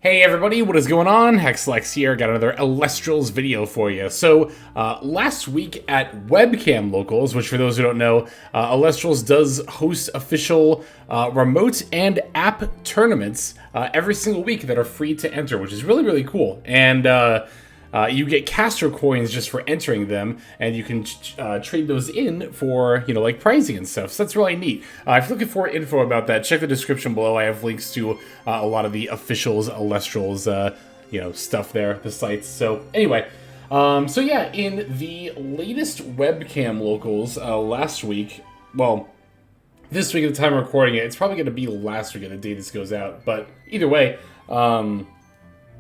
Hey everybody, what is going on? Hexlex here, got another Elestrals video for you. So, last week at Webcam Locals, which for those who don't know, Elestrals does host official remote and app tournaments every single week that are free to enter, which is really, really cool. And you get caster coins just for entering them, and you can trade those in for, like pricing and stuff. So that's really neat. If you're looking for info about that, check the description below. I have links to a lot of the officials, Elestrals, stuff there, the sites. So anyway, so yeah, in the latest Webcam Locals last week, well, this week at the time of recording it, it's probably going to be last week at the day this goes out. But either way,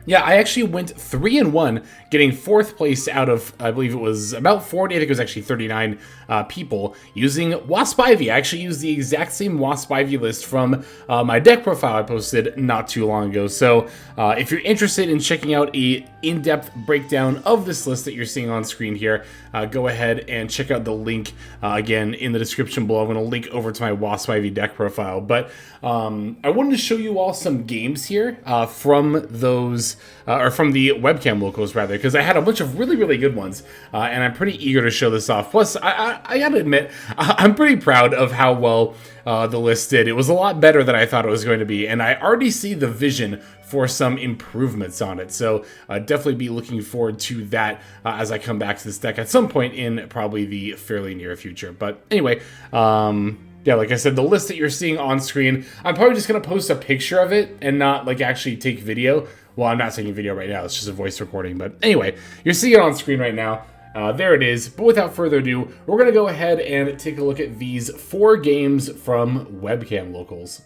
yeah, I actually went 3-1, getting 4th place out of, I believe it was about 40, I think it was actually 39 people, using Waspivy. I actually used the exact same Waspivy list from my deck profile I posted not too long ago. So if you're interested in checking out a in-depth breakdown of this list that you're seeing on screen here, go ahead and check out the link, again, in the description below. I'm going to link over to my Waspivy deck profile. But I wanted to show you all some games here from those, or from the Webcam Locals, rather, because I had a bunch of really, really good ones, and I'm pretty eager to show this off. Plus, I gotta admit, I'm pretty proud of how well the list did. It was a lot better than I thought it was going to be, and I already see the vision for some improvements on it. So definitely be looking forward to that as I come back to this deck at some point in probably the fairly near future. But anyway, yeah, like I said, the list that you're seeing on screen, I'm probably just going to post a picture of it and not like actually take video. Well, I'm not taking video right now. It's just a voice recording. But anyway, you're seeing it on screen right now. There it is. But without further ado, we're going to go ahead and take a look at these 4 games from Webcam Locals.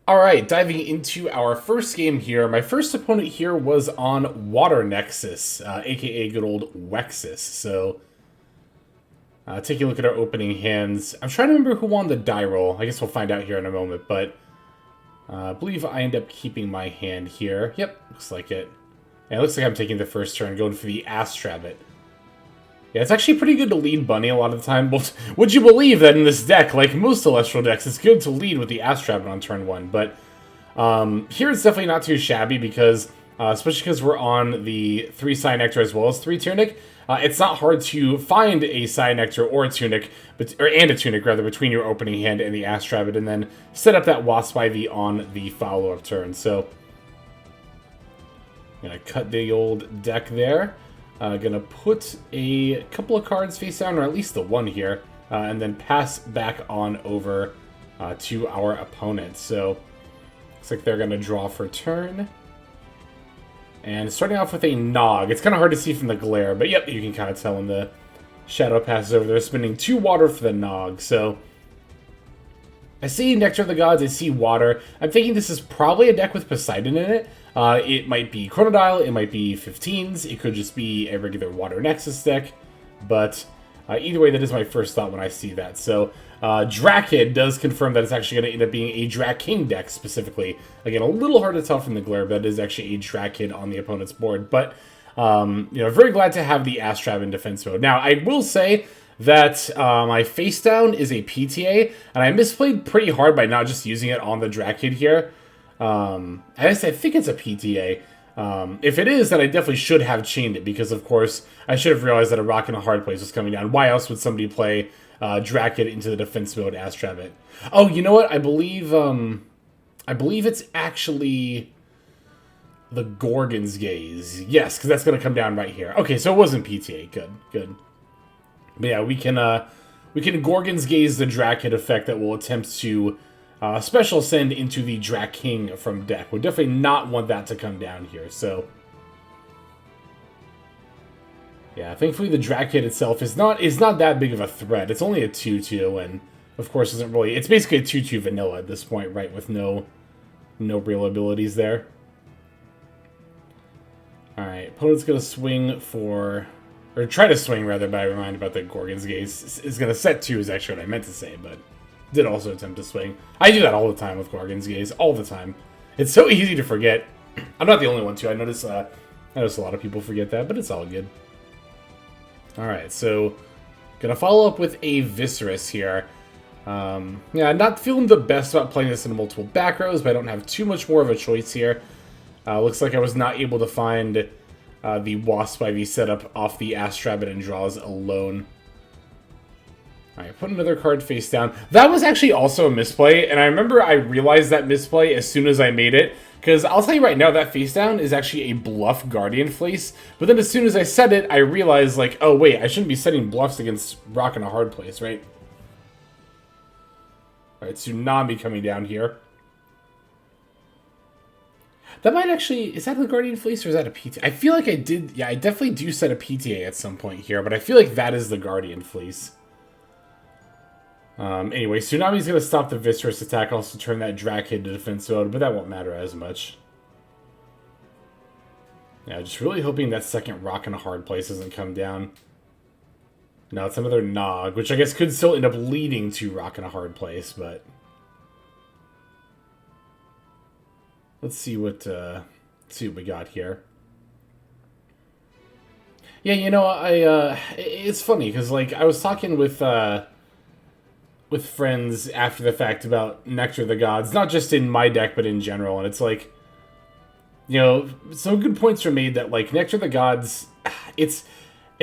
Alright, diving into our first game here. My first opponent here was on Water Nexus, aka good old Wexus. So, taking a look at our opening hands. I'm trying to remember who won the die roll. I guess we'll find out here in a moment, but I believe I end up keeping my hand here. Yep, looks like it. And it looks like I'm taking the first turn, going for the Astrabbit. Yeah, it's actually pretty good to lead Bunny a lot of the time. But would you believe that in this deck, like most Celestial decks, it's good to lead with the Astrabbit on turn 1. But here it's definitely not too shabby because, especially because we're on the 3 Cyanectar as well as 3 Tunic, it's not hard to find a Cyanectar or a Tunic, and a Tunic rather, between your opening hand and the Astrabbit, and then set up that Waspivy on the follow-up turn. So, I'm going to cut the old deck there. Gonna put a couple of cards face down, or at least the one here, and then pass back on over to our opponent. So, looks like they're gonna draw for turn. And starting off with a Nog. It's kind of hard to see from the glare, but yep, you can kind of tell when the shadow passes over. They're spending 2 water for the Nog, so I see Nectar of the Gods, I see water. I'm thinking this is probably a deck with Poseidon in it. It might be Chronodile, it might be 15s, it could just be a regular Water Nexus deck, but either way, that is my first thought when I see that. So, Drakid does confirm that it's actually going to end up being a Drak King deck specifically. Again, a little hard to tell from the glare, but it is actually a Drakid on the opponent's board. But, very glad to have the Astrab in defense mode. Now, I will say that my face down is a PTA, and I misplayed pretty hard by not just using it on the Drakid here. I think it's a PTA. If it is, then I definitely should have chained it, because of course I should have realized that a Rock in a Hard Place was coming down. Why else would somebody play Drakid into the defense mode Astrabbit? Oh, you know what? I believe it's actually the Gorgon's Gaze. Yes, because that's going to come down right here. Okay, so it wasn't PTA. Good. But yeah, we can Gorgon's Gaze the Drakid effect that will attempt to special send into the Drak King from deck. We definitely not want that to come down here, so yeah, thankfully the Drakid itself is not that big of a threat. It's only a 2/2, and of course isn't really, it's basically a 2/2 vanilla at this point, right, with no real abilities there. Alright, opponent's gonna swing for, or try to swing rather, but I remind about the Gorgon's Gaze is gonna set 2 is actually what I meant to say, but did also attempt to swing. I do that all the time with Gorgon's Gaze, all the time. It's so easy to forget. I'm not the only one too. I notice a lot of people forget that, but it's all good. Alright, so gonna follow up with a Viscerus here. Yeah, not feeling the best about playing this in multiple back rows, but I don't have too much more of a choice here. Looks like I was not able to find the Waspivy setup off the Astrabbit and Draws alone. Alright, put another card face down. That was actually also a misplay, and I remember I realized that misplay as soon as I made it, because I'll tell you right now, that face down is actually a bluff Guardian Fleece, but then as soon as I said it, I realized, like, oh wait, I shouldn't be setting bluffs against Rock in a Hard Place, right? Alright, Tsunami coming down here. That might actually... Is that the Guardian Fleece or is that a PTA? I feel like I did... Yeah, I definitely do set a PTA at some point here, but I feel like that is the Guardian Fleece. Anyway, Tsunami's going to stop the Viscerous attack, also turn that Drac into defense mode, but that won't matter as much. Yeah, just really hoping that second Rock in a Hard Place doesn't come down. No, it's another Nog, which I guess could still end up leading to Rock in a Hard Place, but... Let's see what we got here. Yeah, you know, it's funny, because, like, I was talking with friends after the fact about Nectar of the Gods, not just in my deck, but in general, and it's like, you know, some good points are made that, like, Nectar of the Gods, it's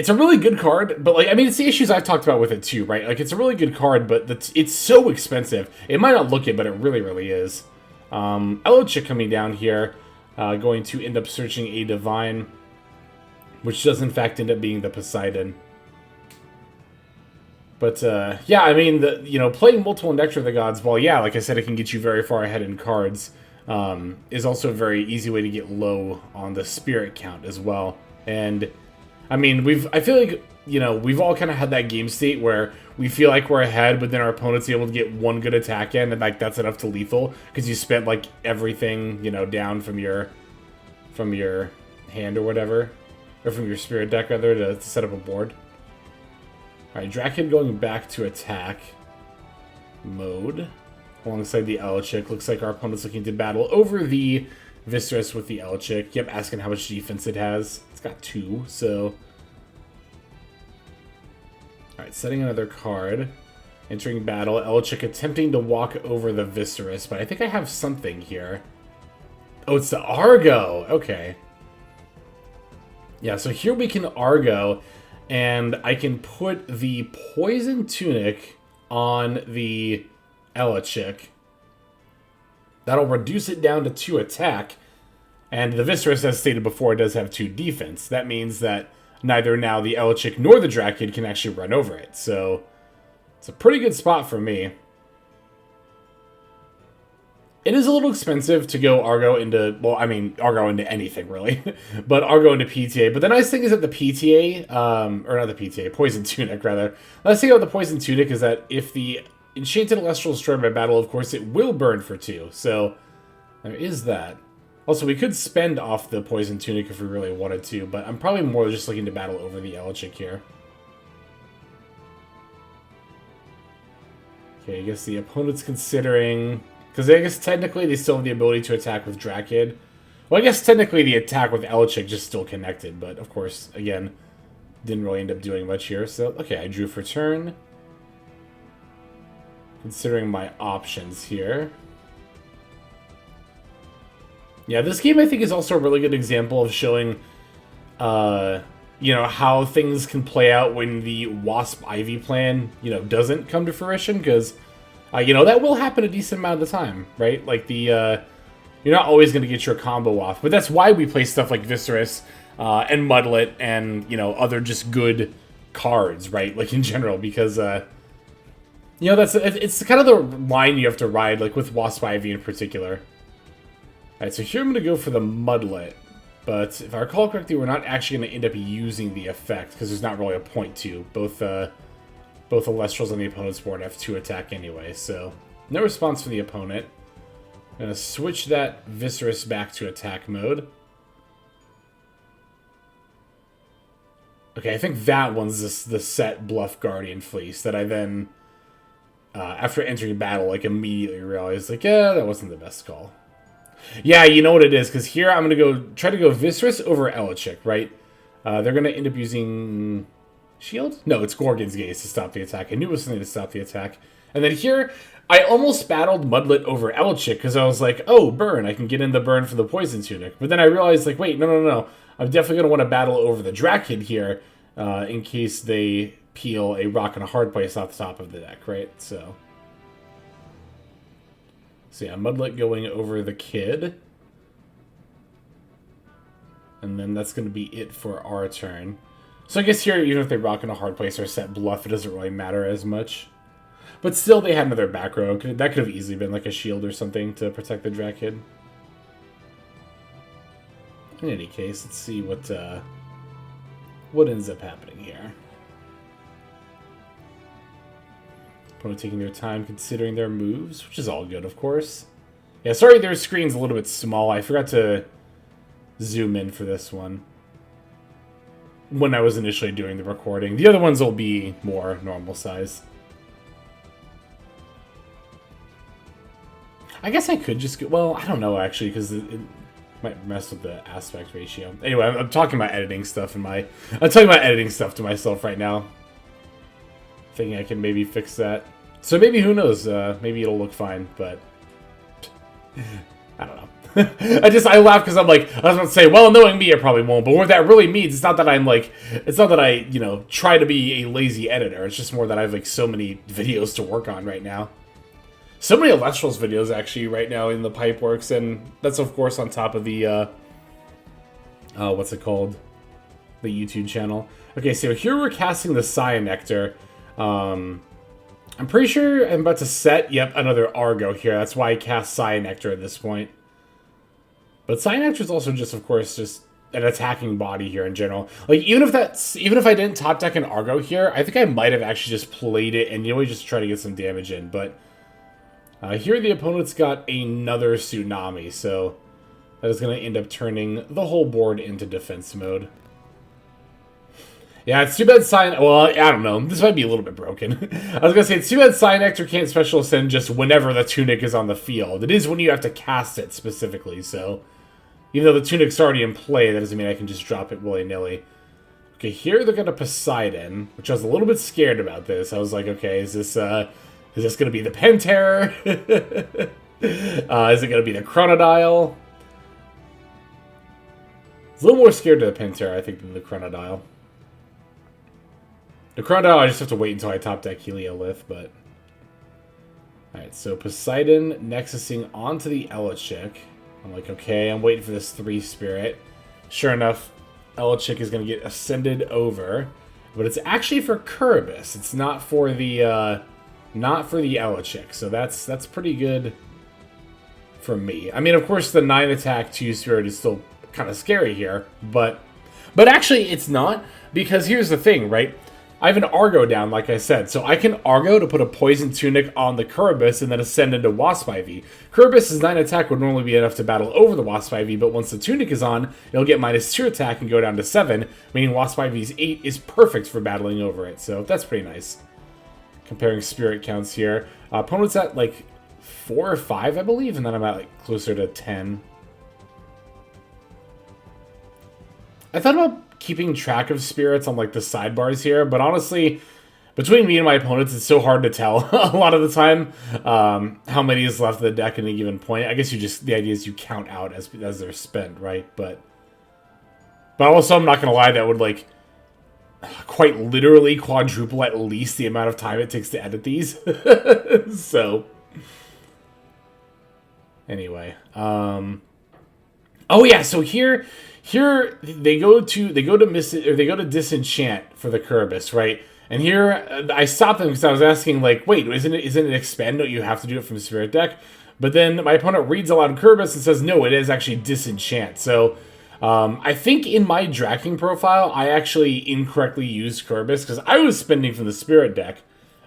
a really good card, but, like, I mean, it's the issues I've talked about with it, too, right? Like, it's a really good card, but it's so expensive. It might not look it, but it really, really is. Elochick coming down here, going to end up searching a Divine, which does, in fact, end up being the Poseidon. But, yeah, I mean, you know, playing multiple Nectar of the Gods, while, yeah, like I said, it can get you very far ahead in cards, is also a very easy way to get low on the spirit count as well. And, I mean, I feel like, you know, we've all kind of had that game state where we feel like we're ahead, but then our opponent's able to get one good attack in, and, like, that's enough to lethal, because you spent, like, everything, you know, down from your hand or whatever, or from your spirit deck, rather, to set up a board. Alright, Draken going back to attack mode alongside the Elechick. Looks like our opponent's looking to battle over the Viscerous with the Elechick. Yep, asking how much defense it has. It's got 2, so... Alright, setting another card. Entering battle. Elechick attempting to walk over the Viscerous, but I think I have something here. Oh, it's the Argo! Okay. Yeah, so here we can Argo... And I can put the Poison Tunic on the Elechick. That'll reduce it down to 2 attack. And the Viscerous, as stated before, does have 2 defense. That means that neither now the Elechick nor the Drakid can actually run over it. So, it's a pretty good spot for me. It is a little expensive to go Argo into, well, I mean, Argo into anything, really. But Argo into PTA. But the nice thing is that the PTA, or not the PTA, Poison Tunic, rather. The nice thing about the Poison Tunic is that if the Enchanted Elestral is destroyed by battle, of course, it will burn for 2. So, there is that. Also, we could spend off the Poison Tunic if we really wanted to, but I'm probably more just looking to battle over the Elechick here. Okay, I guess the opponent's considering... Because I guess technically they still have the ability to attack with Drakid. Well, I guess technically the attack with Elechick just still connected, but of course, again, didn't really end up doing much here. So, okay, I drew for turn. Considering my options here. Yeah, this game I think is also a really good example of showing, you know, how things can play out when the Waspivy plan, you know, doesn't come to fruition, because... you know, that will happen a decent amount of the time, right? Like, you're not always going to get your combo off. But that's why we play stuff like Viscerous and Mudlet and, you know, other just good cards, right? Like, in general, because, you know, it's kind of the line you have to ride, like, with Waspivy in particular. Alright, so here I'm going to go for the Mudlet. But if I recall correctly, we're not actually going to end up using the effect, because there's not really a point to. Both Elestrals on the opponent's board have 2 attack anyway, so no response from the opponent. I'm going to switch that Viscerous back to attack mode. Okay, I think that one's the set Bluff Guardian Fleece that I then, after entering battle, like immediately realized, like, yeah, that wasn't the best call. Yeah, you know what it is, because here I'm going to try to go Viscerous over Elechick, right? They're going to end up using... Shield? No, it's Gorgon's Gaze to stop the attack. I knew it was something to stop the attack. And then here, I almost battled Mudlet over Elchik because I was like, oh, burn, I can get in the burn for the Poison Tunic. But then I realized, like, wait, no. I'm definitely going to want to battle over the Drakid here in case they peel a Rock and a Hard Place off the top of the deck, right? So yeah, Mudlet going over the Kid. And then that's going to be it for our turn. So I guess here, even if they Rock and a Hard Place or set Bluff, it doesn't really matter as much. But still, they had another back row. That could have easily been like a shield or something to protect the Drakid. In any case, let's see what ends up happening here. Opponent taking their time considering their moves, which is all good, of course. Yeah, sorry their screen's a little bit small. I forgot to zoom in for this one when I was initially doing the recording. The other ones will be more normal size. I guess I could just go... Well, I don't know, actually, because it might mess with the aspect ratio. Anyway, I'm talking about editing stuff in my... I'm talking about editing stuff to myself right now. Thinking I can maybe fix that. So maybe, who knows, maybe it'll look fine, but... I don't know. I laugh because I'm like, I was about to say, well, knowing me, it probably won't. But what that really means, it's not that I'm like... It's not that I, you know, try to be a lazy editor. It's just more that I have, like, so many videos to work on right now. So many Elestrals videos, actually, right now in the Pipeworks, and that's, of course, on top of the, what's it called? The YouTube channel. Okay, so here we're casting the Cyanectar. I'm pretty sure I'm about to set, yep, another Argo here. That's why I cast Cyanectar at this point. But Cyanectar is also just, of course, just an attacking body here in general. Like, even if I didn't top deck an Argo here, I think I might have actually just played it and, you know, just try to get some damage in, but... here the opponent's got another Tsunami, so that is going to end up turning the whole board into defense mode. Yeah, it's too bad well, I don't know. This might be a little bit broken. I was going to say, it's too bad Cyanectar can't Special Ascend just whenever the Tunic is on the field. It is when you have to cast it specifically, so... Even though the Tunic's already in play, that doesn't mean I can just drop it willy-nilly. Okay, here they're going to Poseidon, which I was a little bit scared about this. I was like, okay, is this going to be the Penterror? Is it going to be the Chronodile? It's a little more scared of the Penterror, I think, than the Chronodile. The Chronodile, I just have to wait until I top deck Heliolith, but... Alright, so Poseidon Nexusing onto the Elchik. I'm like, okay, I'm waiting for this 3-spirit. Sure enough, Elchik is going to get ascended over. But it's actually for Kuribus. It's not for the... Not for the Elchik, so that's pretty good for me. I mean, of course, the 9-attack 2-spirit is still kind of scary here, but actually it's not, because here's the thing, right? I have an Argo down, like I said, so I can Argo to put a Poison Tunic on the Kuribus and then ascend into Waspivy. Kuribus' 9-attack would normally be enough to battle over the Waspivy, but once the Tunic is on, it'll get -2 attack and go down to 7, meaning Waspivy's 8 is perfect for battling over it, so that's pretty nice. Comparing spirit counts here. Opponent's at, like, 4 or 5, I believe, and then I'm at, like, closer to 10. I thought about keeping track of spirits on, like, the sidebars here, but honestly, between me and my opponents, it's so hard to tell a lot of the time how many is left of the deck at any given point. I guess the idea is you count out as they're spent, right? But also, I'm not going to lie, that would, like, quite literally quadruple at least the amount of time it takes to edit these. So anyway, oh yeah, so here they go to disenchant for the Kuribus, right? And here I stopped them because I was asking, like, wait, isn't it expand? Don't you have to do it from the spirit deck? But then my opponent reads aloud Kuribus and says, no, it is actually disenchant. So I think in my Draking profile, I actually incorrectly used Kuribus because I was spending from the Spirit deck.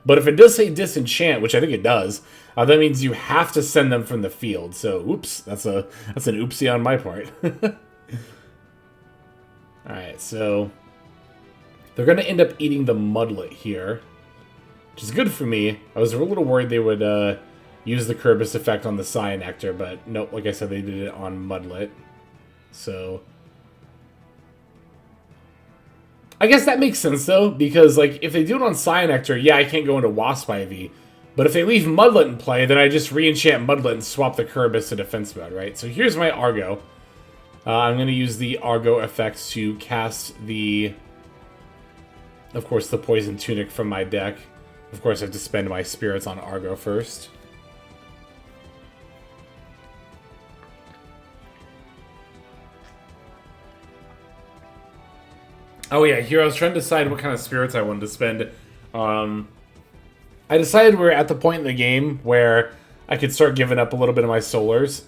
But if it does say Disenchant, which I think it does, that means you have to send them from the field. So, oops, that's an oopsie on my part. Alright, so they're going to end up eating the Mudlet here, which is good for me. I was a little worried they would use the Kuribus effect on the Cyanectar, but nope, like I said, they did it on Mudlet. So I guess that makes sense, though, because, like, if they do it on Cyanectar, yeah, I can't go into Waspivy. But if they leave Mudlet in play, then I just re-enchant Mudlet and swap the Kerberos to defense mode, right? So here's my Argo. I'm going to use the Argo effect to cast the... Of course, the Poison Tunic from my deck. Of course, I have to spend my spirits on Argo first. Oh yeah, here I was trying to decide what kind of spirits I wanted to spend. I decided we're at the point in the game where I could start giving up a little bit of my solars.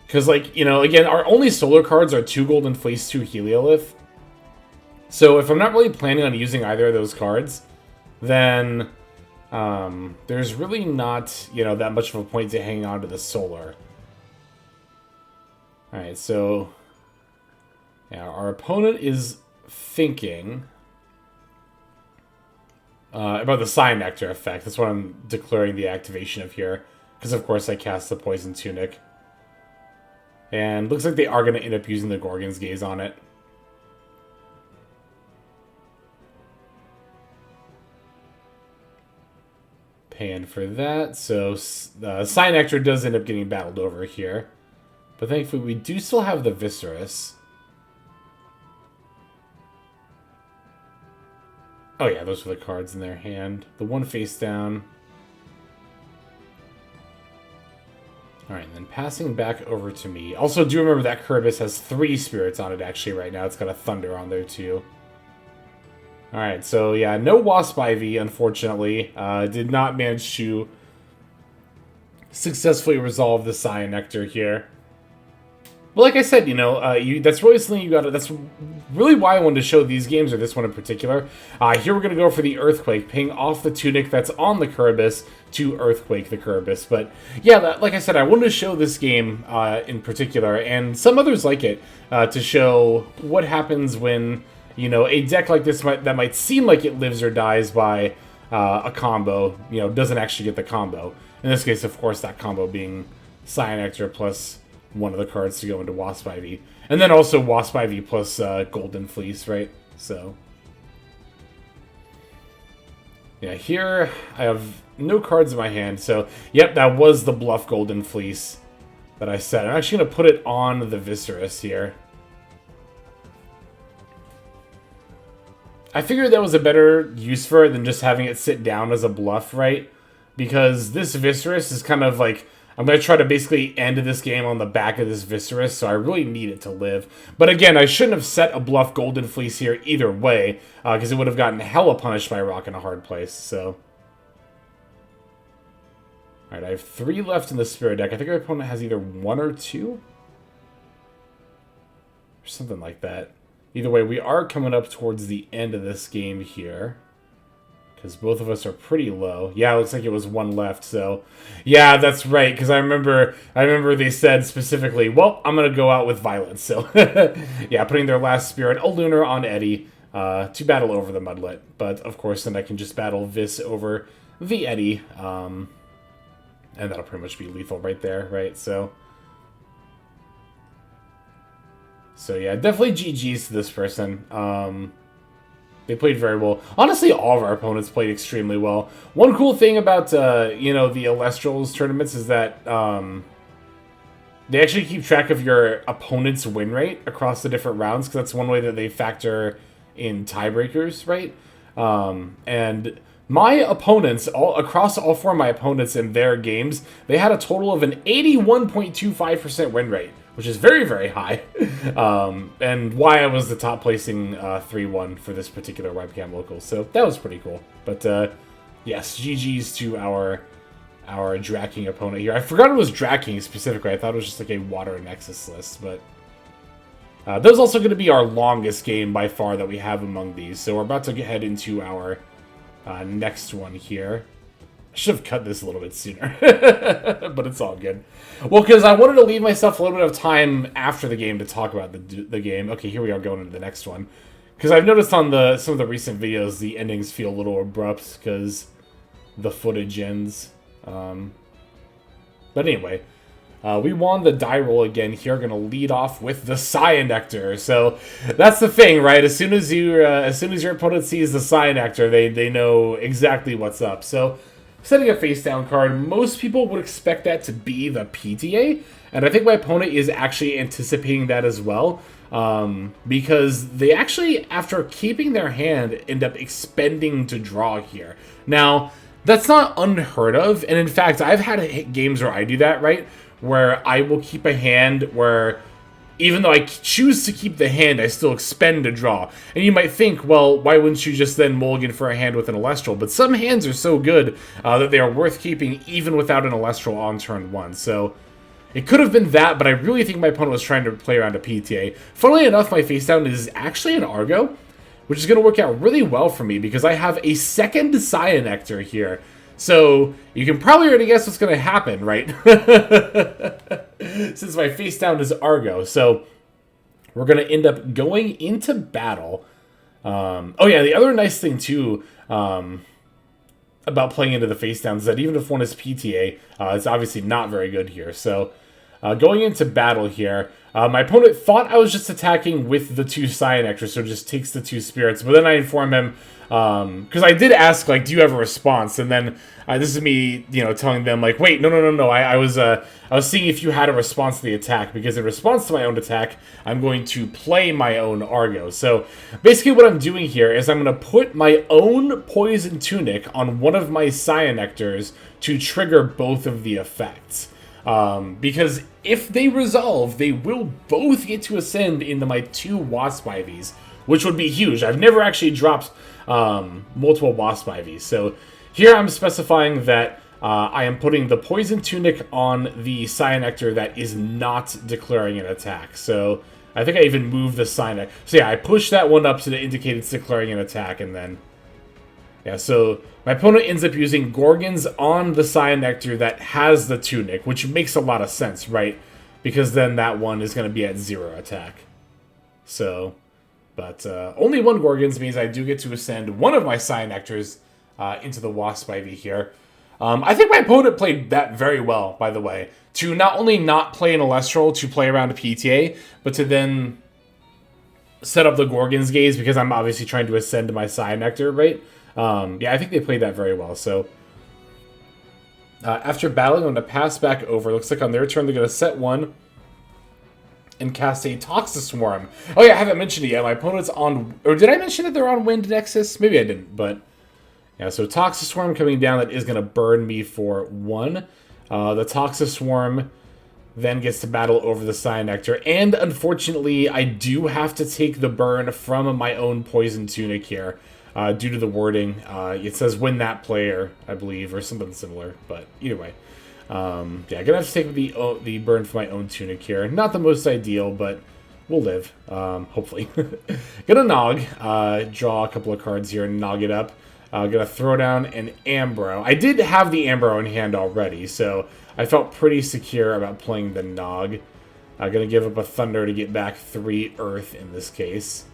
Because, like, you know, again, our only solar cards are 2 Golden Fleece, 2 Heliolith. So if I'm not really planning on using either of those cards, then there's really not, you know, that much of a point to hang on to the solar. Alright, so... yeah, our opponent is thinking about the Cyanectar effect. That's what I'm declaring the activation of here. Because, of course, I cast the Poison Tunic. And looks like they are going to end up using the Gorgon's Gaze on it. Paying for that. So, Cyanectar does end up getting battled over here. But thankfully, we do still have the Viscerus. Oh yeah, those are the cards in their hand. The one face down. Alright, and then passing back over to me. Also, do remember that Kerberos has 3 spirits on it actually right now. It's got a Thunder on there too. Alright, so yeah, no Waspivy, unfortunately. Did not manage to successfully resolve the Cyanectar here. But like I said, you know, that's really something you gotta... That's really why I wanted to show these games, or this one in particular. Here we're gonna go for the Earthquake, paying off the Tunic that's on the Kerberos to Earthquake the Kerberos. But yeah, like I said, I wanted to show this game in particular, and some others like it, to show what happens when, you know, a deck like this that might seem like it lives or dies by a combo, you know, doesn't actually get the combo. In this case, of course, that combo being Cyanectar plus one of the cards to go into Waspivy. And then also Waspivy plus Golden Fleece, right? So, yeah, here I have no cards in my hand. So, yep, that was the Bluff Golden Fleece that I said. I'm actually going to put it on the Viscerus here. I figured that was a better use for it than just having it sit down as a bluff, right? Because this Viscerus is kind of like... I'm going to try to basically end this game on the back of this Viscerus, so I really need it to live. But again, I shouldn't have set a bluff Golden Fleece here either way, because it would have gotten hella punished by Rock in a Hard Place, so... Alright, I have 3 left in the Spirit deck. I think our opponent has either 1 or 2? Or something like that. Either way, we are coming up towards the end of this game here. Because both of us are pretty low. Yeah, it looks like it was 1 left, so... Yeah, that's right, because I remember they said specifically, well, I'm going to go out with Violence, so... yeah, putting their last Spirit, a Lunar on Eddie, to battle over the Mudlet. But, of course, then I can just battle Vis over the Eddie, and that'll pretty much be lethal right there, right? So, yeah, definitely GG's to this person. They played very well. Honestly, all of our opponents played extremely well. One cool thing about, you know, the Elestrals tournaments is that they actually keep track of your opponent's win rate across the different rounds, because that's one way that they factor in tiebreakers, right? And my opponents, across all 4 of my opponents in their games, they had a total of an 81.25% win rate, which is very, very high, and why I was the top placing 3-1 for this particular Webcam local. So that was pretty cool. But yes, GG's to our Draking opponent here. I forgot it was Draking specifically. I thought it was just like a Water Nexus list, but that was also going to be our longest game by far that we have among these. So we're about to head into our next one here. I should have cut this a little bit sooner, but it's all good. Well, because I wanted to leave myself a little bit of time after the game to talk about the game. Okay, here we are going into the next one. Because I've noticed on some of the recent videos, the endings feel a little abrupt because the footage ends. But anyway, we won the die roll again here. Going to lead off with the Cyanectar. So that's the thing, right? As soon as your opponent sees the Cyanectar, they know exactly what's up. So setting a face down card, most people would expect that to be the PTA, and I think my opponent is actually anticipating that as well. Because they actually, after keeping their hand, end up expending to draw here. Now, that's not unheard of, and in fact, I've had games where I do that, right? Where I will keep a hand where, even though I choose to keep the hand, I still expend to draw. And you might think, well, why wouldn't you just then mulligan for a hand with an Elestral? But some hands are so good that they are worth keeping even without an Elestral on turn 1. So it could have been that, but I really think my opponent was trying to play around a PTA. Funnily enough, my face down is actually an Argo, which is going to work out really well for me because I have a second Cyanectar here. So you can probably already guess what's going to happen, right? Since my face down is Argo. So we're going to end up going into battle. Oh yeah, the other nice thing too about playing into the face down is that even if one is PTA, it's obviously not very good here. So going into battle here, my opponent thought I was just attacking with the 2 Cyanectars, so it just takes the 2 spirits. But then I inform him, because I did ask, like, do you have a response? And then this is me, telling them, like, wait, no. I was seeing if you had a response to the attack, because in response to my own attack, I'm going to play my own Argo. So basically what I'm doing here is I'm going to put my own Poison Tunic on one of my Cyanectars to trigger both of the effects. Because if they resolve, they will both get to ascend into my 2 Waspivies, which would be huge. I've never actually dropped multiple Waspivies. So here I'm specifying that I am putting the Poison Tunic on the Cyanectar that is not declaring an attack. So I think I even moved the Cyanectar. So yeah, I pushed that one up to indicate it's declaring an attack, and then yeah, so my opponent ends up using Gorgons on the Cyanectar that has the Tunic, which makes a lot of sense, right? Because then that one is going to be at 0 attack. So, but only 1 Gorgons means I do get to ascend one of my Cyanectars into the Waspivy here. I think my opponent played that very well, by the way. To not only not play an Elestral to play around a PTA, but to then set up the Gorgon's Gaze, because I'm obviously trying to ascend to my Cyanectar, right? Yeah, I think they played that very well. So after battling, I'm going to pass back over. Looks like on their turn, they're going to set 1 and cast a Toxiswarm. Oh yeah, I haven't mentioned it yet. My opponent's on... Or did I mention that they're on Wind Nexus? Maybe I didn't, but... Yeah, so Toxiswarm coming down, that is going to burn me for 1. The Toxiswarm then gets to battle over the Cyanectar. And unfortunately, I do have to take the burn from my own Poison Tunic here. Due to the wording, it says win that player, I believe, or something similar. But either way, yeah, gonna have to take the burn for my own Tunic here. Not the most ideal, but we'll live. Hopefully, gonna Nog, draw a couple of cards here and Nog it up. Gonna throw down an Ambro. I did have the Ambro in hand already, so I felt pretty secure about playing the Nog. Gonna give up a Thunder to get back 3 Earth in this case.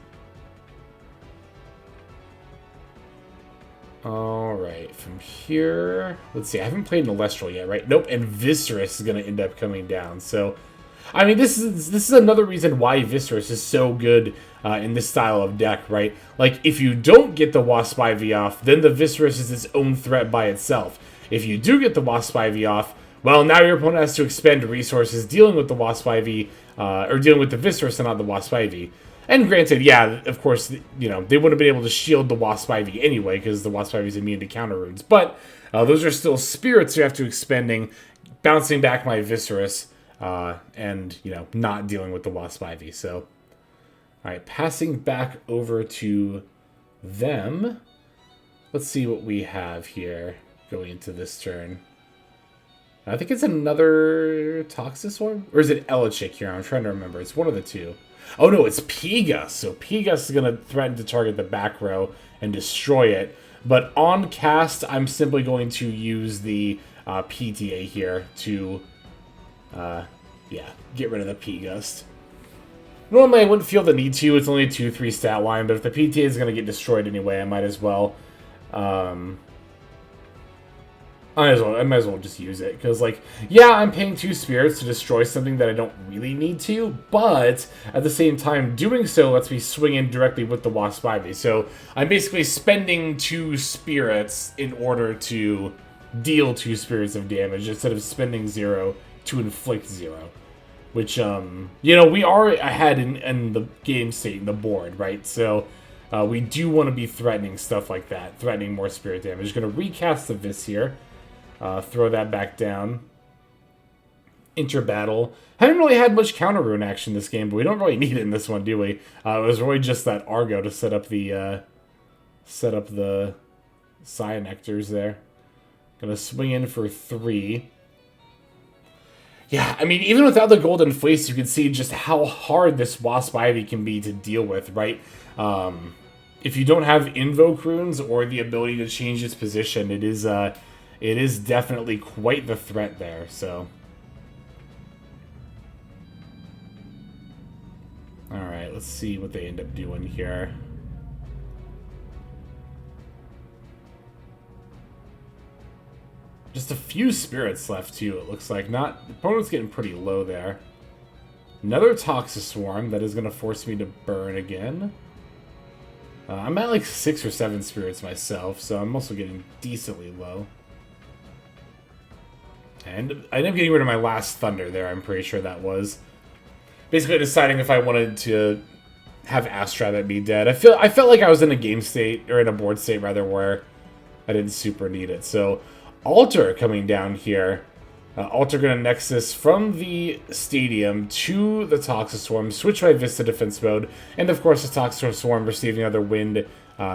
Alright, from here... Let's see, I haven't played an Elestral yet, right? Nope, and Viscerous is going to end up coming down. So, I mean, this is another reason why Viscerous is so good in this style of deck, right? Like, if you don't get the Waspivy off, then the Viscerous is its own threat by itself. If you do get the Waspivy off, well, now your opponent has to expend resources dealing with the Waspivy, or dealing with the Viscerous and not the Waspivy. And granted, yeah, of course, they wouldn't have been able to shield the Waspivy anyway, because the Waspivy is immune to counter runes. But those are still spirits you have to expending, bouncing back my Viscerous, and, not dealing with the Waspivy. So, alright, passing back over to them. Let's see what we have here going into this turn. I think it's another Toxiswarm? Or is it Elechick here? I'm trying to remember. It's one of the two. Oh no, it's Pegas. So Pegas is going to threaten to target the back row and destroy it. But on cast, I'm simply going to use the PTA here to, get rid of the Pegas. Normally, I wouldn't feel the need to. It's only a 2-3 stat line, but if the PTA is going to get destroyed anyway, I might as well. I might as well just use it, because, like, yeah, I'm paying 2 spirits to destroy something that I don't really need to, but at the same time, doing so lets me swing in directly with the Waspivy. So I'm basically spending 2 spirits in order to deal 2 spirits of damage, instead of spending 0 to inflict 0. Which, you know, we are ahead in the game state, in the board, right? So we do want to be threatening stuff like that, threatening more spirit damage. Going to recast the Vis here. Throw that back down. Enter battle. Haven't really had much counter rune action this game, but we don't really need it in this one, do we? It was really just that Argo to set up the Cyanectors there. Gonna swing in for 3. Yeah, I mean, even without the Golden Fleece, you can see just how hard this Waspivy can be to deal with, right? If you don't have Invoke runes or the ability to change its position, it is definitely quite the threat there, so. Alright, let's see what they end up doing here. Just a few spirits left, too, it looks like. The opponent's getting pretty low there. Another Toxiswarm that is going to force me to burn again. I'm at like 6 or 7 spirits myself, so I'm also getting decently low. And I ended up getting rid of my last Thunder there, I'm pretty sure that was. Basically deciding if I wanted to have Astrabbit be dead. I felt like I was in a game state, or in a board state rather, where I didn't super need it. So Alter coming down here. Alter gonna Nexus from the Stadium to the Toxiswarm, switch my Vista Defense mode, and of course the Toxiswarm receiving another wind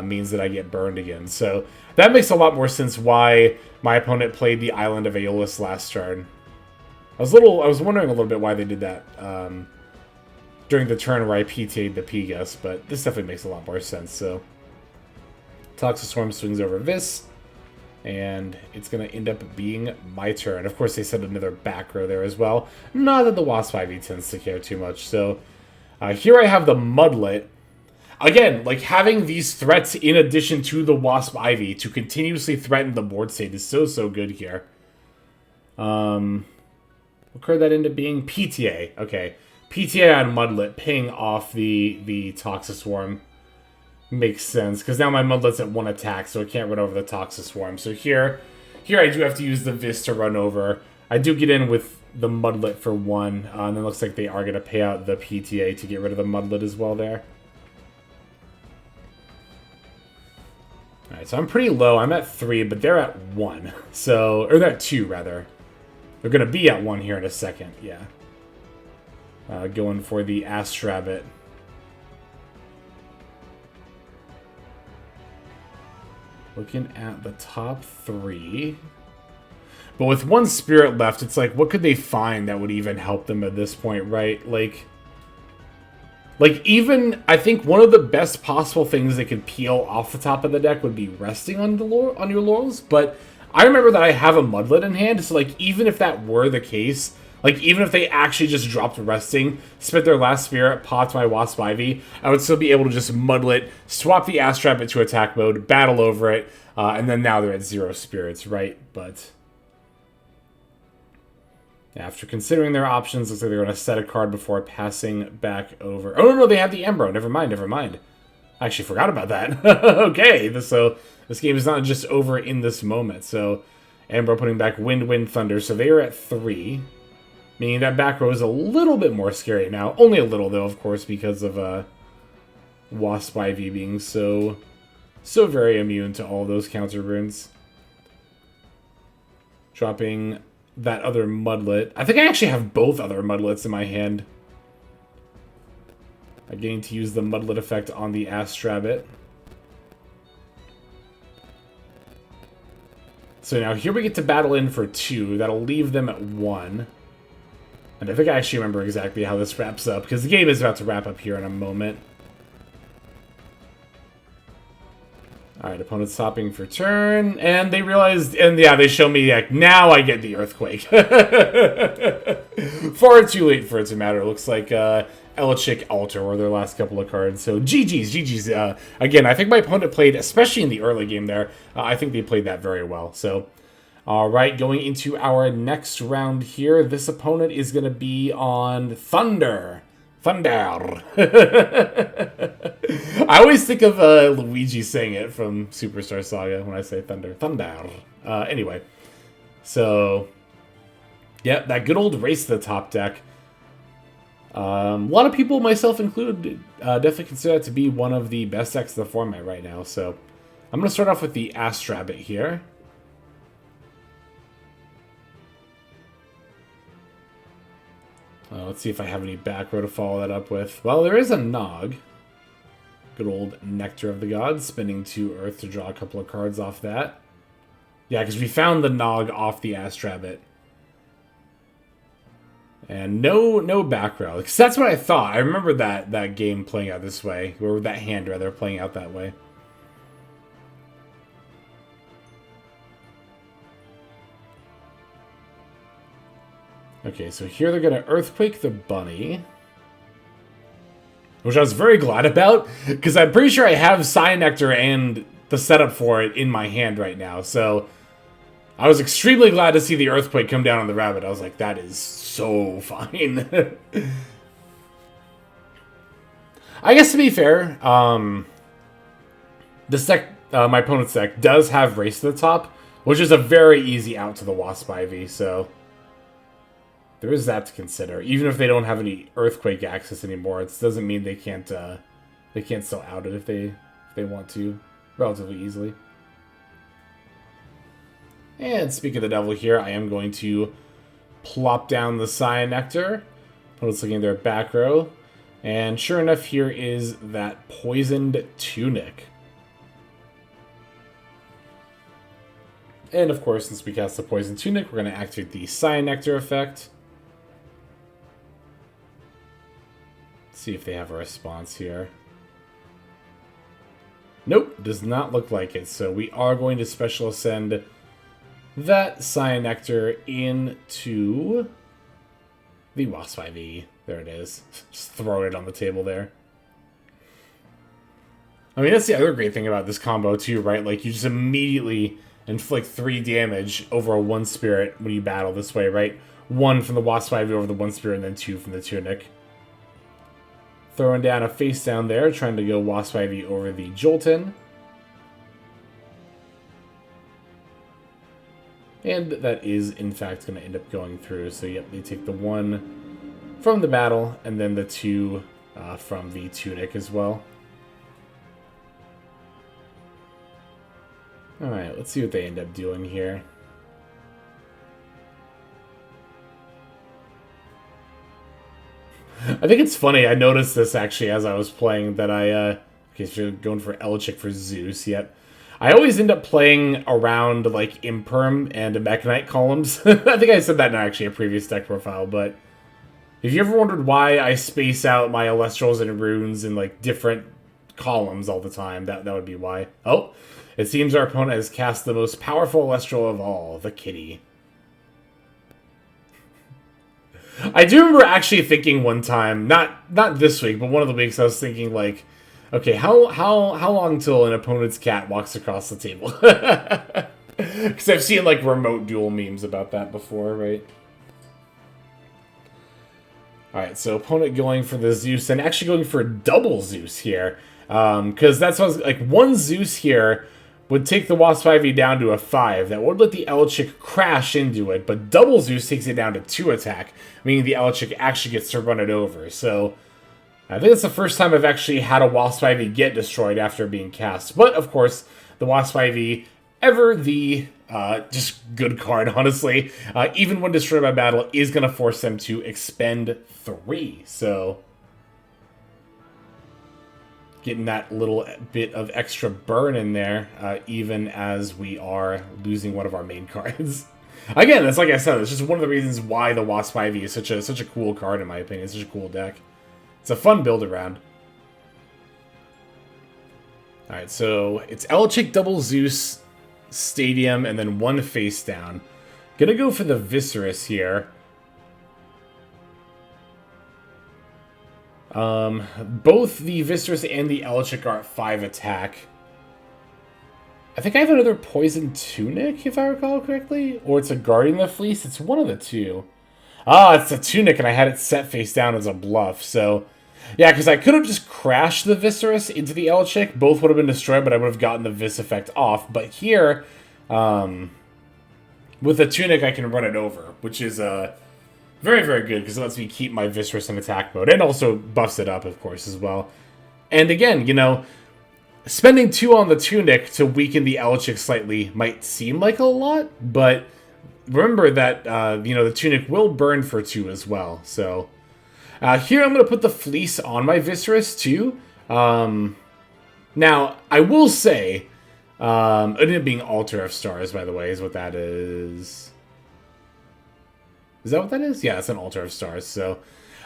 means that I get burned again. So that makes a lot more sense why my opponent played the Island of Aeolus last turn. I was wondering a little bit why they did that during the turn where I PTA'd the Pegas, but this definitely makes a lot more sense. So Toxiswarm swings over Vis, and it's going to end up being my turn. Of course, they set another back row there as well. Not that the Waspivy tends to care too much. So here I have the Mudlet. Again, like, having these threats in addition to the Waspivy to continuously threaten the board state is so good here. What card that end up being? PTA. Okay. PTA on Mudlet, paying off the Toxiswarm. Makes sense, because now my Mudlet's at 1 attack, so it can't run over the Toxiswarm. So here I do have to use the Vis to run over. I do get in with the Mudlet for 1, and it looks like they are going to pay out the PTA to get rid of the Mudlet as well there. Alright, so I'm pretty low. I'm at 3, but they're at 1. So, or they're at 2, rather. They're going to be at 1 here in a second, yeah. Going for the Astrabbit. Looking at the top 3. But with 1 spirit left, it's like, what could they find that would even help them at this point, right? Like even, I think one of the best possible things they could peel off the top of the deck would be resting on your laurels. But I remember that I have a Mudlet in hand, so like, even if that were the case, like, even if they actually just dropped resting, spent their last spirit, popped my Waspivy, I would still be able to just Mudlet, swap the Astrabbit to attack mode, battle over it, and then now they're at 0 spirits, right? But after considering their options, looks like they're going to set a card before passing back over. Oh, no, they have the Embro. Never mind. I actually forgot about that. Okay, so this game is not just over in this moment. So Embro putting back Wind, Thunder. So they are at 3. Meaning that back row is a little bit more scary now. Only a little, though, of course, because of Waspivy being so very immune to all those counter runes. Dropping that other Mudlet. I think I actually have both other Mudlets in my hand. I'm getting to use the Mudlet effect on the Astrabbit. So now here we get to battle in for 2. That'll leave them at 1. And I think I actually remember exactly how this wraps up, because the game is about to wrap up here in a moment. Alright, opponent's stopping for turn, and they realized, and yeah, they show me, like, now I get the Earthquake. Far too late for it to matter. Looks like Elchik Alter were their last couple of cards. So GG's. Again, I think my opponent played, especially in the early game there, I think they played that very well. So All right, going into our next round here, this opponent is going to be on Thunder. Thunder. I always think of Luigi saying it from Superstar Saga when I say Thunder. Thunder. Anyway, so, yeah, that good old Race to the Top deck. A lot of people, myself included, definitely consider that to be one of the best decks of the format right now. So I'm going to start off with the Astrabbit here. Let's see if I have any back row to follow that up with. Well, there is a Nog. Good old Nectar of the Gods, spinning 2 Earth to draw a couple of cards off that. Yeah, because we found the Nog off the Astrabbit. And no back row. Because that's what I thought. I remember that game playing out this way. Or that hand, rather, playing out that way. Okay, so here they're going to Earthquake the Bunny. Which I was very glad about. Because I'm pretty sure I have Cyanectar and the setup for it in my hand right now. So I was extremely glad to see the Earthquake come down on the Rabbit. I was like, that is so fine. I guess to be fair, this deck, my opponent's deck, does have Race to the Top, which is a very easy out to the Waspivy, so there is that to consider. Even if they don't have any Earthquake access anymore, it doesn't mean they can't still out it if they want to, relatively easily. And speak of the devil here, I am going to plop down the Cyanectar. Opponent's looking at their back row. And sure enough, here is that Poisoned Tunic. And of course, since we cast the Poisoned Tunic, we're going to activate the Cyanectar effect. Let's see if they have a response here. Nope, does not look like it. So we are going to Special Ascend that Cyanectar into the Waspivy. There it is. Just throw it on the table there. I mean, that's the other great thing about this combo too, right? Like, you just immediately inflict 3 damage over a 1 spirit when you battle this way, right? 1 from the Waspivy over the 1 spirit, and then 2 from the Tunic. Throwing down a face down there, trying to go Waspivy over the Jolton. And that is, in fact, going to end up going through. So, yep, they take the 1 from the battle, and then the 2 from the Tunic as well. Alright, let's see what they end up doing here. I think it's funny, I noticed this actually as I was playing, that okay, so you're going for Elechick for Zeus, yep. I always end up playing around, like, Imperm and Mechanite columns. I think I said that in actually a previous deck profile, but if you ever wondered why I space out my Elestrals and Runes in, like, different columns all the time, that would be why. Oh, it seems our opponent has cast the most powerful Elestral of all, the Kitty. I do remember actually thinking one time, not this week, but one of the weeks, I was thinking, like, okay, how long till an opponent's cat walks across the table? Because I've seen, like, remote duel memes about that before, right? Alright, so opponent going for the Zeus, and actually going for double Zeus here. Because that's what I was, like, 1 Zeus here would take the Waspivy down to a 5. That would let the Elechick crash into it, but double Zeus takes it down to 2 attack, meaning the Elechick actually gets to run it over. So I think it's the first time I've actually had a Waspivy get destroyed after being cast. But, of course, the Waspivy, ever the just good card, honestly, even when destroyed by battle, is going to force them to expend 3. So getting that little bit of extra burn in there, even as we are losing one of our main cards. Again, it's like I said, it's just one of the reasons why the Waspivy is such a cool card, in my opinion. It's such a cool deck. It's a fun build around. Alright, so it's Elechick double Zeus, Stadium, and then 1 face down. Gonna go for the Viscerus here. Both the Viscerus and the Elechick are at 5 attack. I think I have another Poison Tunic, if I recall correctly. Or it's a Guardian of the Fleece. It's one of the two. Ah, it's a Tunic, and I had it set face down as a bluff, so... Yeah, because I could have just crashed the Viscerus into the Elchick. Both would have been destroyed, but I would have gotten the Vis effect off. But here, with the Tunic, I can run it over, which is very, very good, because it lets me keep my Viscerus in attack mode. And also buffs it up, of course, as well. And again, you know, spending 2 on the Tunic to weaken the Elchick slightly might seem like a lot, but remember that, you know, the Tunic will burn for 2 as well, so... here I'm going to put the Fleece on my Viscerus too. Now, I will say, it ended up being Altar of Stars, by the way, is what that is. Is that what that is? Yeah, it's an Altar of Stars. So,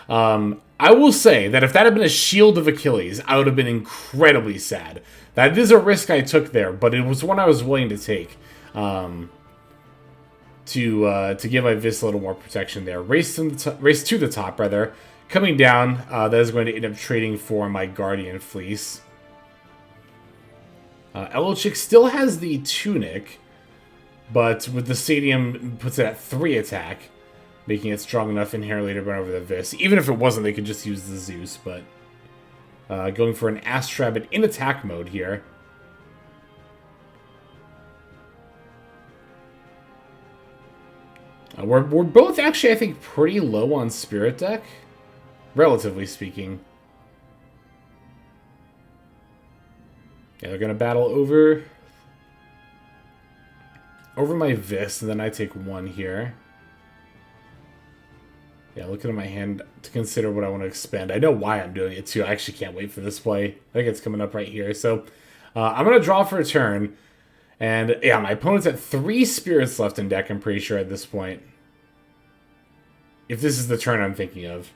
I will say that if that had been a Shield of Achilles, I would have been incredibly sad. That is a risk I took there, but it was one I was willing to take. To give my Vis a little more protection there. Race to the top, rather. Coming down, that is going to end up trading for my Guardian Fleece. Elchick still has the Tunic, but with the Stadium puts it at 3 attack, making it strong enough inherently to run over the Vis. Even if it wasn't, they could just use the Zeus, but going for an Astrabbit in attack mode here. We're both actually, I think, pretty low on Spirit Deck. Relatively speaking. Yeah, they're going to battle over my Vis, and then I take 1 here. Yeah, looking at my hand to consider what I want to expend. I know why I'm doing it, too. I actually can't wait for this play. I think it's coming up right here. So, I'm going to draw for a turn. And, yeah, my opponent's at 3 Spirits left in deck, I'm pretty sure, at this point. If this is the turn I'm thinking of.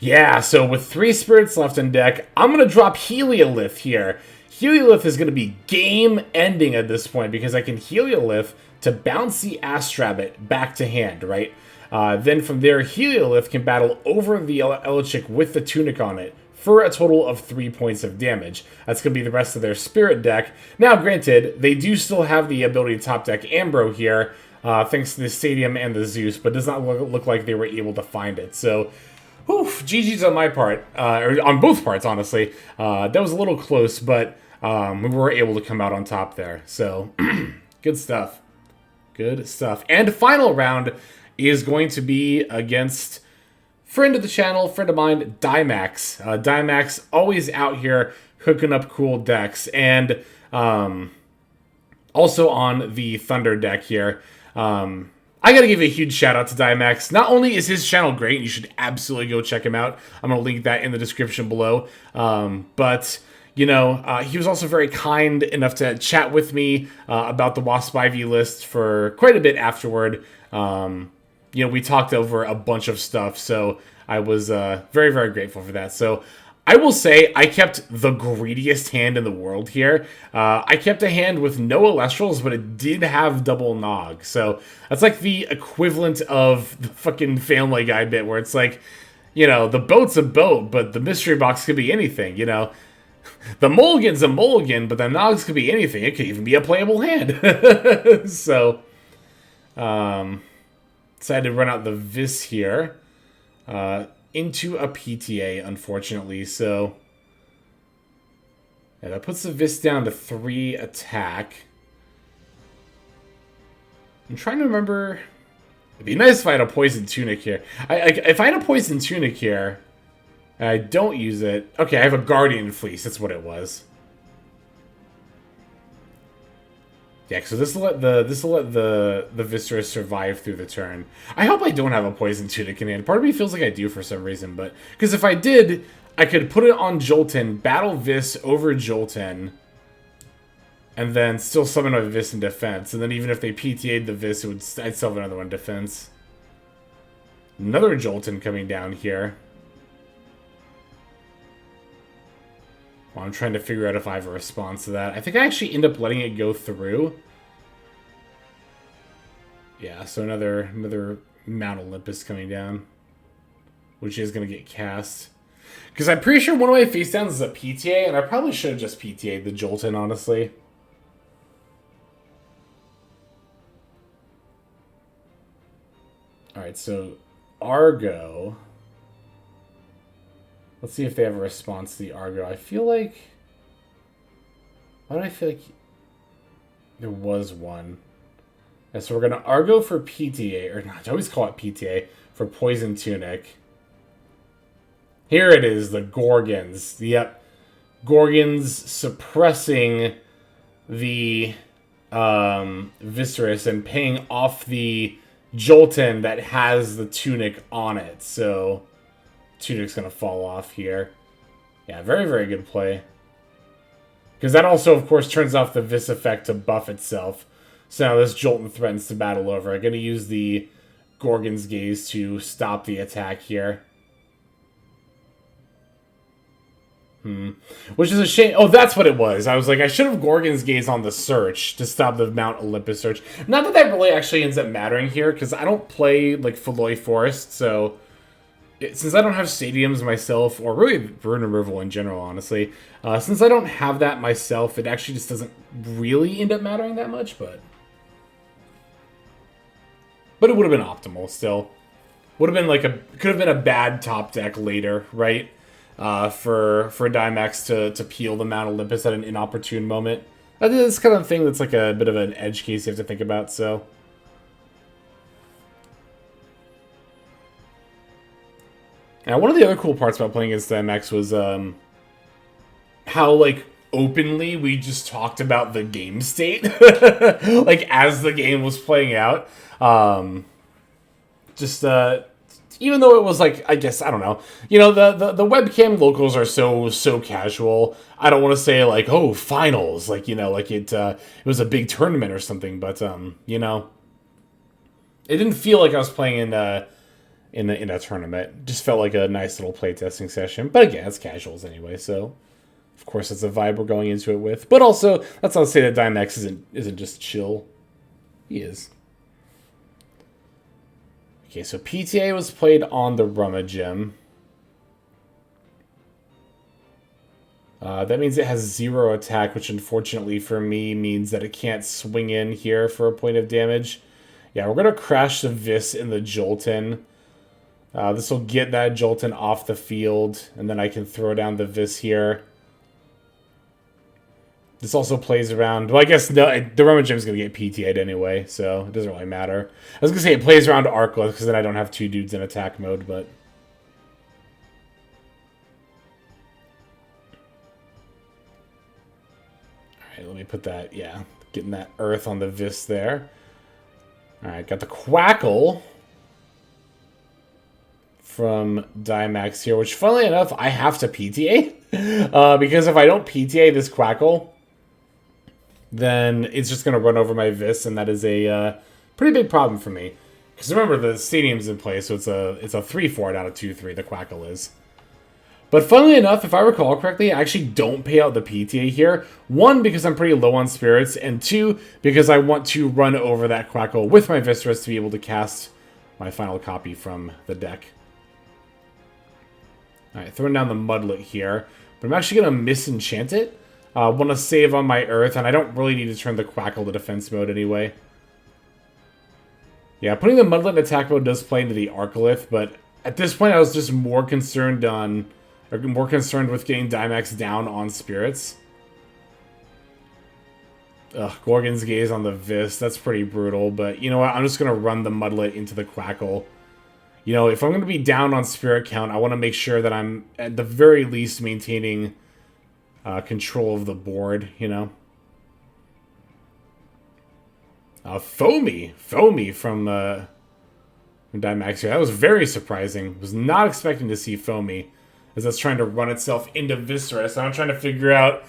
Yeah, so with 3 Spirits left in deck, I'm going to drop Heliolith here. Heliolith is going to be game-ending at this point, because I can Heliolith to bounce the Astrabbit back to hand, right? Then from there, Heliolith can battle over the Elchick with the Tunic on it for a total of 3 points of damage. That's going to be the rest of their Spirit deck. Now, granted, they do still have the ability to top deck Ambro here, thanks to the Stadium and the Zeus, but does not look like they were able to find it. So, oof, GG's on my part, or on both parts, honestly. That was a little close, but we were able to come out on top there. So, good stuff. Good stuff. And final round is going to be against friend of the channel, friend of mine, Dymax. Dymax always out here hooking up cool decks. And also on the Thunder deck here. I gotta give a huge shout out to Dymax. Not only is his channel great, and you should absolutely go check him out. I'm gonna link that in the description below. But you know, he was also very kind enough to chat with me about the Waspivy list for quite a bit afterward. You know, we talked over a bunch of stuff, so I was very, very grateful for that. So I will say I kept the greediest hand in the world here. I kept a hand with no Elestrals, but it did have double Nog. So that's like the equivalent of the fucking Family Guy bit where it's like, you know, the boat's a boat, but the mystery box could be anything, you know. The Mulligan's a Mulligan, but the Nogs could be anything. It could even be a playable hand. So, decided to run out the Vis here into a PTA, unfortunately. So, yeah, that puts the Vis down to 3 attack. I'm trying to remember. It'd be nice if I had a Poison Tunic here. If I had a Poison Tunic here, and I don't use it. Okay, I have a Guardian Fleece. That's what it was. Yeah, so this will let the Viscera survive through the turn. I hope I don't have a Poison Tunic in hand. Part of me feels like I do for some reason, but because if I did, I could put it on Jolten, battle Vis over Jolten, and then still summon a Vis in defense. And then even if they PTA'd the Vis, I'd still have another one in defense. Another Jolten coming down here. Well, I'm trying to figure out if I have a response to that. I think I actually end up letting it go through. Yeah, so another Mount Olympus coming down, which is going to get cast. Because I'm pretty sure one of my face downs is a PTA, and I probably should have just PTA'd the Jolton, honestly. Alright, so Argo. Let's see if they have a response to the Argo. I feel like... Why do I feel like there was one? And so we're going to Argo for PTA, or not, I always call it PTA, for Poison Tunic. Here it is, the Gorgons. Yep. Gorgons suppressing the Viscerous and paying off the Jolton that has the Tunic on it. So, Tunic's going to fall off here. Yeah, very, very good play. Because that also, of course, turns off the Vis effect to buff itself. So now this Jolton threatens to battle over. I'm going to use the Gorgon's Gaze to stop the attack here. Which is a shame. Oh, that's what it was. I was like, I should have Gorgon's Gaze on the search to stop the Mount Olympus search. Not that that really actually ends up mattering here, because I don't play, like, Feloy Forest, so... Since I don't have stadiums myself, or really Rune Removal in general, honestly, since I don't have that myself, it actually just doesn't really end up mattering that much, but it would have been optimal still. Would have been like could have been a bad top deck later, right? For Dimax to peel the Mount Olympus at an inopportune moment. I think that's kind of thing that's like a bit of an edge case you have to think about, so... Now, one of the other cool parts about playing against MX was how, like, openly we just talked about the game state, like, as the game was playing out. Even though it was, like, I guess, I don't know. You know, the webcam locals are so casual. I don't want to say, like, oh, finals, like, you know, like it was a big tournament or something, but, you know, it didn't feel like I was playing in a tournament. It just felt like a nice little playtesting session. But again, it's casuals anyway, so of course that's the vibe we're going into it with. But also, that's not to say that Dimex isn't just chill. He is. Okay, so PTA was played on the Rummagem. That means it has 0 attack, which unfortunately for me means that it can't swing in here for a point of damage. Yeah, we're going to crash the Vis in the Jolton. This will get that Jolton off the field, and then I can throw down the Vis here. This also plays around... Well, I guess no, the Rummagem's going to get PTA'd anyway, so it doesn't really matter. I was going to say it plays around Arclith, because then I don't have 2 dudes in attack mode, but... Alright, let me put that... Yeah, getting that Earth on the Vis there. Alright, got the Quackle from Dimax here, which, funnily enough, I have to PTA. Because if I don't PTA this Quackle, then it's just going to run over my Vis, and that is a pretty big problem for me. Because remember, the stadium's in place, so it's a 3-4 out of 2-3, the Quackle is. But funnily enough, if I recall correctly, I actually don't pay out the PTA here. 1, because I'm pretty low on spirits, and 2, because I want to run over that Quackle with my Viscerous to be able to cast my final copy from the deck. Alright, throwing down the Mudlet here. But I'm actually going to misenchant it. Want to save on my Earth, and I don't really need to turn the Quackle to defense mode anyway. Yeah, putting the Mudlet in attack mode does play into the Arclith, but at this point I was just more concerned with getting Dimax down on spirits. Ugh, Gorgon's Gaze on the Vis, that's pretty brutal, but you know what, I'm just going to run the Mudlet into the Quackle. You know, if I'm going to be down on spirit count, I want to make sure that I'm, at the very least, maintaining control of the board, you know. Foamy from Dimax here. That was very surprising. Was not expecting to see Foamy, as that's trying to run itself into Viscera. So I'm trying to figure out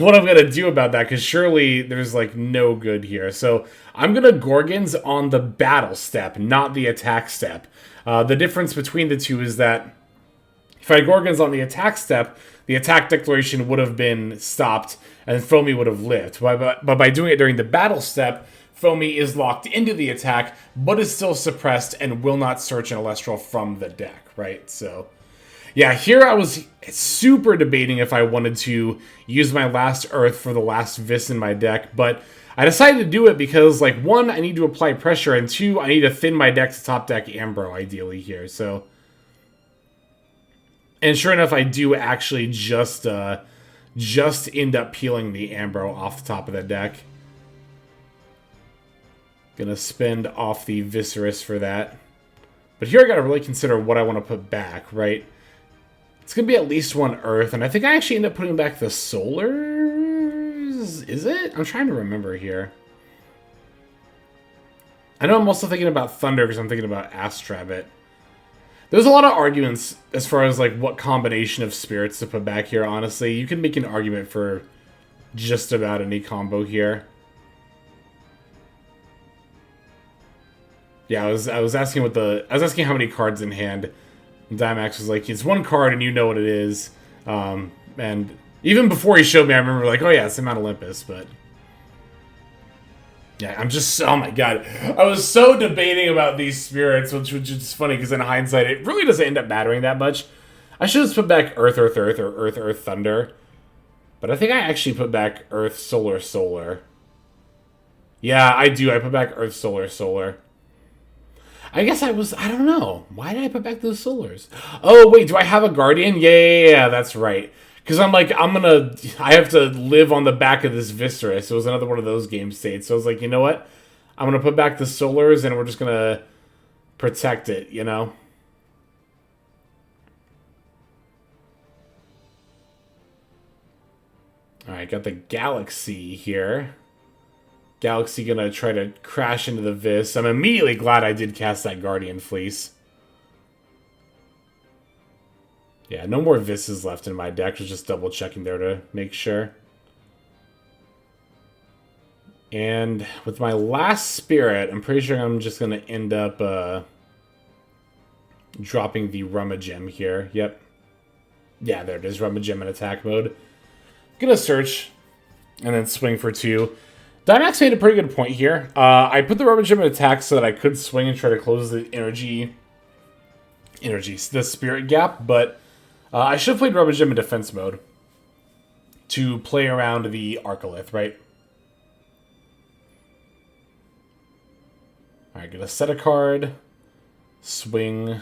what I'm going to do about that, because surely there's, like, no good here. So I'm going to Gorgons on the battle step, not the attack step. The difference between the two is that if I had Gorgons on the attack step, the attack declaration would have been stopped, and Foamy would have lived. But by doing it during the battle step, Foamy is locked into the attack, but is still suppressed and will not search an Elestral from the deck, right? So, Yeah, here I was super debating if I wanted to use my last Earth for the last Vis in my deck, but I decided to do it because, like, one, I need to apply pressure, and two, I need to thin my deck to top deck Ambro, ideally, here, so... And sure enough, I do actually just end up peeling the Ambro off the top of the deck. Gonna spend off the Viscerus for that. But here I gotta really consider what I want to put back, right? It's gonna be at least one Earth, and I think I actually end up putting back the Solars? Is it? I'm trying to remember here. I know I'm also thinking about Thunder because I'm thinking about Astrabbit. There's a lot of arguments as far as like what combination of spirits to put back here, honestly. You can make an argument for just about any combo here. Yeah, I was asking how many cards in hand. And Dimax was like, it's one card and you know what it is. And even before he showed me, I remember like, oh yeah, it's Mount Olympus, but yeah, I'm just, oh my god. I was so debating about these spirits, which is funny because in hindsight, it really doesn't end up mattering that much. I should have put back Earth, Earth, Earth, or Earth, Earth, Thunder. But I think I actually put back Earth, Solar, Solar. Yeah, I do. I put back Earth, Solar, Solar. I guess I don't know. Why did I put back those Solars? Oh, wait, do I have a Guardian? Yeah, that's right. Because I'm like, I have to live on the back of this Viscerus. It was another one of those game states. So I was like, you know what? I'm going to put back the Solars and we're just going to protect it, you know? Alright, got the Galaxy here. Galaxy gonna try to crash into the Vis. I'm immediately glad I did cast that Guardian Fleece. Yeah, no more Vis's left in my deck. Just double checking there to make sure. And with my last Spirit, I'm pretty sure I'm just gonna end up dropping the Rummagem here. Yep. Yeah, there it is. Rummagem in attack mode. Gonna search and then swing for 2. Dimax made a pretty good point here. I put the Rummagem in attack so that I could swing and try to close the the Spirit gap, but I should have played Rummagem in defense mode to play around the Arcolith, right? Alright, gonna set a card, swing,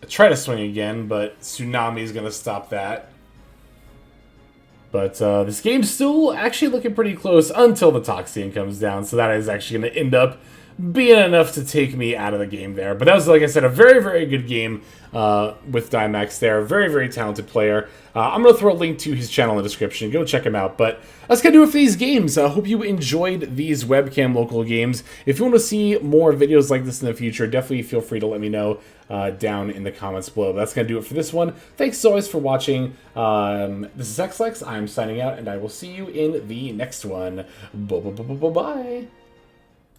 try to swing again, but Tsunami is gonna stop that. But this game's still actually looking pretty close until the Toxian comes down, so that is actually going to end up being enough to take me out of the game there. But that was, like I said, a very, very good game with Dimax there. Very, very talented player. I'm going to throw a link to his channel in the description. Go check him out. But that's going to do it for these games. I hope you enjoyed these webcam local games. If you want to see more videos like this in the future, definitely feel free to let me know down in the comments below. But that's going to do it for this one. Thanks as always for watching. This is XLex. I'm signing out, and I will see you in the next one. Bye-bye.